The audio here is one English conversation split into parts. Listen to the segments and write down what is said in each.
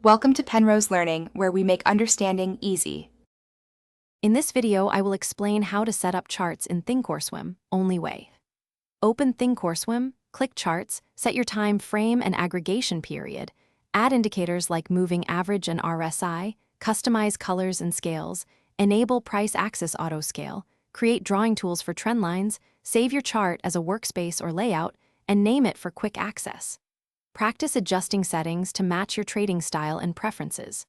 Welcome to Penrose Learning, where we make understanding easy. In this video, I will explain how to set up charts in Thinkorswim, only way. Open Thinkorswim, click Charts, set your time frame and aggregation period, add indicators like moving average and RSI, customize colors and scales, enable price axis auto-scale, create drawing tools for trend lines, save your chart as a workspace or layout, and name it for quick access. Practice adjusting settings to match your trading style and preferences.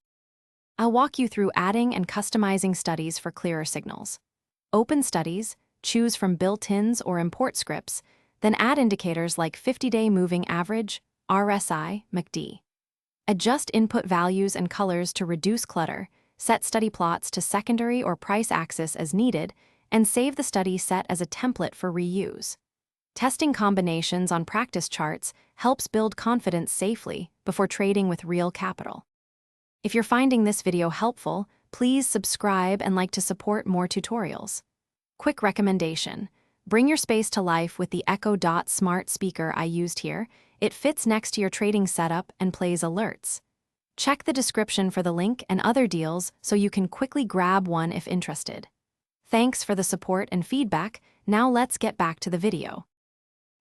I'll walk you through adding and customizing studies for clearer signals. Open studies, choose from built-ins or import scripts, then add indicators like 50-day moving average, RSI, MACD. Adjust input values and colors to reduce clutter, set study plots to secondary or price axis as needed, and save the study set as a template for reuse. Testing combinations on practice charts helps build confidence safely before trading with real capital. If you're finding this video helpful, please subscribe and like to support more tutorials. Quick recommendation: bring your space to life with the Echo Dot smart speaker I used here. It fits next to your trading setup and plays alerts. Check the description for the link and other deals so you can quickly grab one if interested. Thanks for the support and feedback. Now let's get back to the video.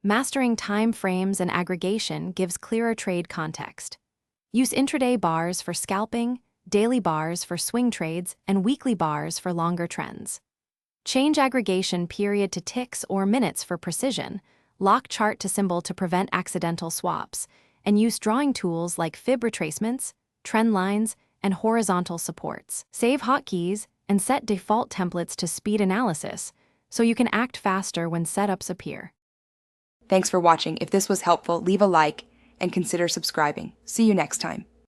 Mastering time frames and aggregation gives clearer trade context. Use intraday bars for scalping, daily bars for swing trades, and weekly bars for longer trends. Change aggregation period to ticks or minutes for precision, lock chart to symbol to prevent accidental swaps, and use drawing tools like fib retracements, trend lines, and horizontal supports. Save hotkeys and set default templates to speed analysis so you can act faster when setups appear. Thanks for watching. If this was helpful, leave a like and consider subscribing. See you next time.